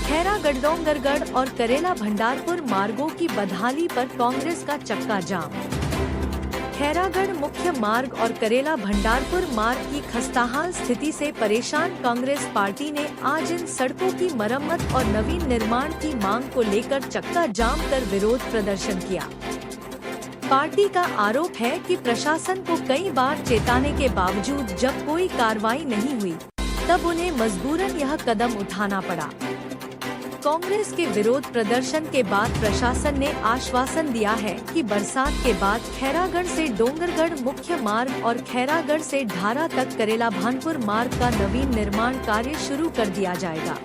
खैरागढ़ डोंगरगढ़ और करेला भंडारपुर मार्गों की बदहाली पर कांग्रेस का चक्का जाम। खैरागढ़ मुख्य मार्ग और करेला भंडारपुर मार्ग की खस्ताहाल स्थिति से परेशान कांग्रेस पार्टी ने आज इन सड़कों की मरम्मत और नवीन निर्माण की मांग को लेकर चक्का जाम कर विरोध प्रदर्शन किया। पार्टी का आरोप है कि प्रशासन को कई बार चेताने के बावजूद जब कोई कार्रवाई नहीं हुई तब उन्हें मजबूरन यह कदम उठाना पड़ा। कांग्रेस के विरोध प्रदर्शन के बाद प्रशासन ने आश्वासन दिया है कि बरसात के बाद खैरागढ़ से डोंगरगढ़ मुख्य मार्ग और खैरागढ़ से ढारा तक करेला भानपुर मार्ग का नवीन निर्माण कार्य शुरू कर दिया जाएगा।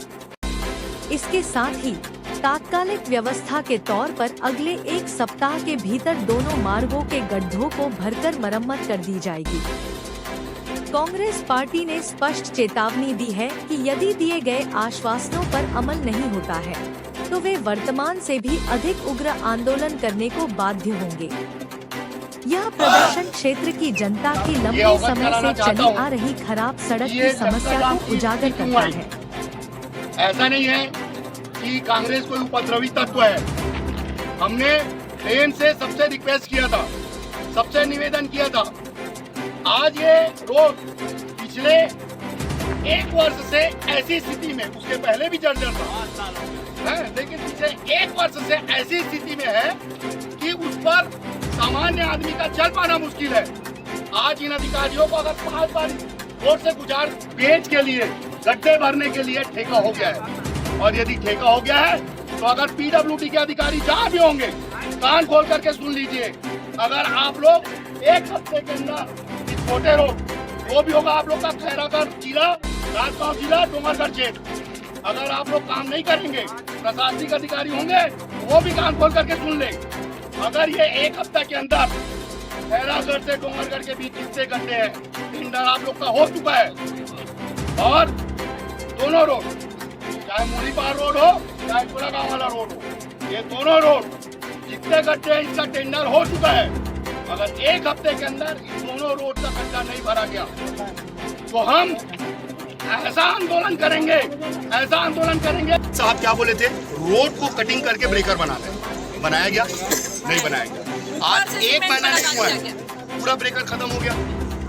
इसके साथ ही तात्कालिक व्यवस्था के तौर पर अगले एक सप्ताह के भीतर दोनों मार्गों के गड्ढों को भरकर मरम्मत कर दी जाएगी। कांग्रेस पार्टी ने स्पष्ट चेतावनी दी है कि यदि दिए गए आश्वासनों पर अमल नहीं होता है तो वे वर्तमान से भी अधिक उग्र आंदोलन करने को बाध्य होंगे। यह प्रदर्शन क्षेत्र की जनता की लंबे समय से चली आ रही खराब सड़क की समस्या को उजागर करता है। ऐसा नहीं है कि कांग्रेस कोई उपद्रवी तत्व है। हमने ट्रेन से सबसे रिक्वेस्ट किया था, सबसे निवेदन किया था। आज ये रोड पिछले एक वर्ष से ऐसी स्थिति में, उसके पहले भी जर्जर था, लेकिन पिछले एक वर्ष से ऐसी स्थिति में है कि उस पर सामान्य आदमी का चल पाना मुश्किल है। आज इन अधिकारियों को अगर 5 बार रोड से गुजार पेज के लिए, गड्ढे भरने के लिए ठेका हो गया है, और यदि ठेका हो गया है तो अगर पीडब्ल्यूडी के अधिकारी जहाँ भी होंगे कान खोल करके सुन लीजिए, अगर आप लोग एक हफ्ते के अंदर छोटे रोड, वो भी होगा आप लोग का खैरागढ़ जिला, राजगांव जिला, डोंगरगढ़ क्षेत्र, अगर आप लोग काम नहीं करेंगे, प्रशासनिक अधिकारी होंगे वो भी कान खोल करके सुन ले। अगर ये एक हफ्ते के अंदर खैरागढ़ से डोंगरगढ़ के बीच जितने गड्ढे हैं, टेंडर आप लोग का हो चुका है, और दोनों रोड, चाहे मुनीपार रोड हो चाहे कोलागांव वाला रोड हो, ये दोनों रोड जितने गड्ढे हैं इसका टेंडर हो चुका है। अगर एक हफ्ते के अंदर इन दोनों रोड का गड्ढा नहीं भरा गया तो हम ऐसा आंदोलन करेंगे, ऐसा आंदोलन करेंगे। साहब क्या बोले थे, रोड को कटिंग करके ब्रेकर बना लें, बनाया गया? नहीं बनाया गया। आज एक महीना नहीं हुआ है, पूरा ब्रेकर खत्म हो गया।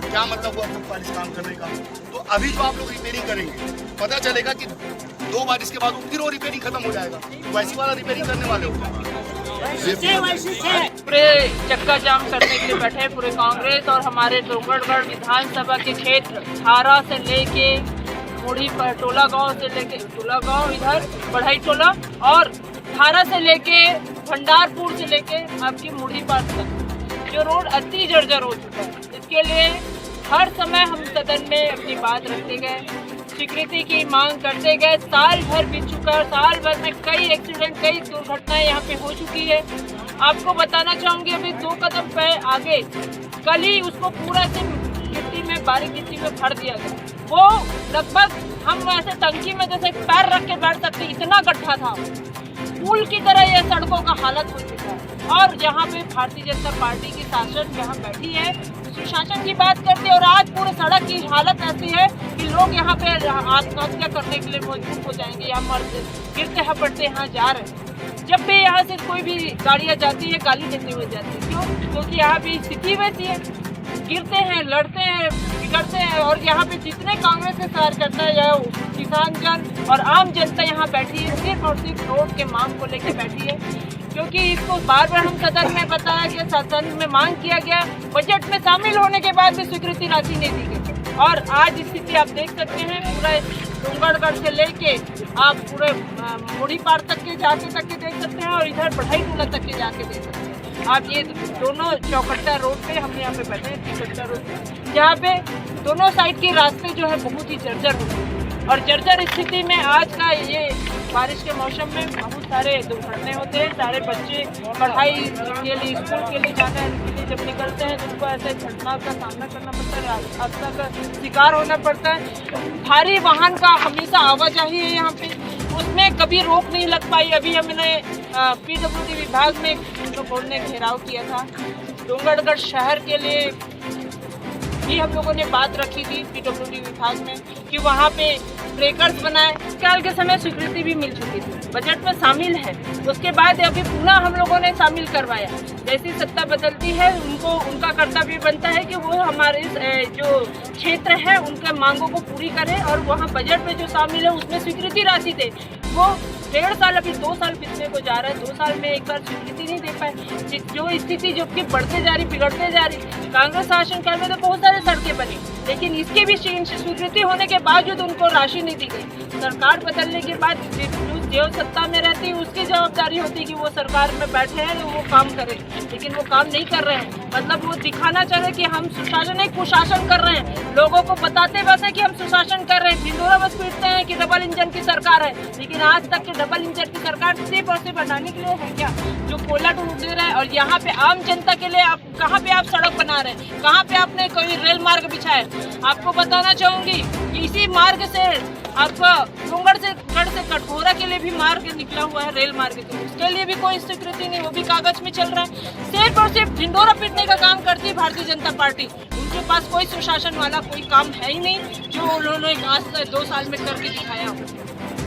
क्या मतलब हुआ 40 काम करने का? तो अभी जो आप लोग रिपेयरिंग करेंगे, पता चलेगा कि 2 बार इसके बाद फिर वो रिपेयरिंग खत्म हो जाएगा। वैसी वाला रिपेयरिंग करने वाले हो। पूरे चक्का जाम करने के लिए बैठे पूरे कांग्रेस और हमारे डोंगरगढ़ विधानसभा के क्षेत्र ढारा से लेके मुड़ी पर टोला गांव से लेके टोला गांव, इधर बढ़ाई टोला, और ढारा से लेके भंडारपुर से लेके आपकी मुड़ी पार तक जो रोड अति जर्जर हो चुका है। इसके लिए हर समय हम सदन में अपनी बात रखते गए, स्वीकृति की मांग करते गए। साल भर बीत चुका है, साल भर में कई एक्सीडेंट, कई दुर्घटनाएं यहाँ पे हो चुकी है। आपको बताना चाहूंगी, अभी 2 कदम पे आगे कल ही उसको पूरा से गिट्टी में, बारीक गिट्टी में भर दिया गया। वो लगभग हम ऐसे टंकी में जैसे पैर रख के बैठ सकते, इतना गड्ढा था। पुल की तरह ये सड़कों का हालत हो चुका है। और जहाँ पे भारतीय जनता पार्टी की शासन यहाँ बैठी है, सुशासन की बात करते हैं, और आज पूरे सड़क की हालत ऐसी है कि लोग यहाँ पे आत्महत्या करने के लिए मजबूर हो जाएंगे, यहाँ मरते गिरते हपड़ते यहाँ जा रहे हैं। जब भी यहाँ से कोई भी गाड़ियाँ जाती है गाली देते हुए जाती है। क्यों? क्योंकि यहाँ पे स्थिति वैसी है, गिरते हैं, लड़ते हैं, बिगड़ते हैं। और यहाँ पे जितने कांग्रेस के कार्यकर्ता है या किसान जन और आम जनता यहाँ बैठी है, सिर्फ और सिर्फ रोड के मांग को लेकर बैठी है। क्योंकि इसको बार बार हम सदन में बताया गया, सदन में मांग किया गया, बजट में शामिल होने के बाद भी स्वीकृति राशि नहीं दी गई। और आज स्थिति आप देख सकते हैं, पूरा डोंगरगढ़ से लेके आप पूरे मुड़ी पार तक के जाके देख सकते हैं, और इधर बढ़ाई टोला तक के जाके देख सकते हैं। आप ये दोनों चौकट्टा रोड पे, हम यहाँ पे बैठे हैं चौकट्टा रोड पे, जहाँ पे दोनों साइड के रास्ते जो है बहुत ही जर्जर हो गए। और जर्जर स्थिति में आज का ये बारिश के मौसम में बहुत सारे दुर्घटनाएं होते हैं। सारे बच्चे पढ़ाई के लिए, स्कूल के लिए जाने के लिए जब निकलते हैं तो उनको ऐसे घटना का सामना करना पड़ता है, हादसा का शिकार होना पड़ता है। भारी वाहन का हमेशा आवाजाही है यहाँ पे, उसमें कभी रोक नहीं लग पाई। अभी हमने पीडब्ल्यूडी विभाग में तो बोलने घेराव किया था। डोंगरगढ़ शहर के लिए भी हम लोगों ने बात रखी थी पीडब्ल्यूडी विभाग में कि वहाँ पे ब्रेकर्स बनाए, काल के समय स्वीकृति भी मिल चुकी थी, बजट में शामिल है। उसके बाद अभी पुनः हम लोगों ने शामिल करवाया। जैसी सत्ता बदलती है उनका कर्तव्य बनता है कि वो हमारे जो क्षेत्र है उनके मांगों को पूरी करें, और वहाँ बजट में जो शामिल है उसमें स्वीकृति राशि दे। वो 1.5 साल, अभी 2 साल बीतने को जा रहा है, 2 साल में एक बार स्वीकृति नहीं दे पाए। जो स्थिति जबकि बढ़ते जा रही, बिगड़ते जा रही। कांग्रेस शासनकाल में तो बहुत सारे सड़कें बनी, लेकिन इसके भी स्वीकृति होने के बावजूद उनको राशि नहीं दी गई। सरकार बदलने के बाद जो सत्ता में रहती है उसकी जवाबदारी होती है कि वो सरकार में बैठे हैं तो वो काम करें, लेकिन वो काम नहीं कर रहे हैं। मतलब वो दिखाना चाह रहे हैं कि हम सुशासन नहीं कुशासन कर रहे हैं, लोगों को बताते बस है कि हम सुशासन कर रहे हैं, ढिंडोरा बस पीटते हैं कि डबल इंजन की सरकार है, लेकिन आज तक के डबल इंजन की सरकार सिर्फ और सिर्फ बनाने के लिए है क्या? जो कोयला ढूंढ दे रहा है, और यहाँ पे आम जनता के लिए आप कहाँ पे आप सड़क बना रहे हैं, कहाँ पे आपने कोई रेल मार्ग बिछाया है? आपको बताना चाहूंगी कि इसी मार्ग से आपका डूंगरगढ़ से कटघोरा के लिए भी मार्ग निकला हुआ है, रेल मार्ग के, उसके लिए भी कोई स्वीकृति नहीं, वो भी कागज में चल रहा है। सिर्फ और सिर्फ ढिंडोरा पीटने का काम करती है भारतीय जनता पार्टी। उनके पास कोई सुशासन वाला कोई काम है ही नहीं जो उन्होंने आज 2 साल में करके दिखाया हो।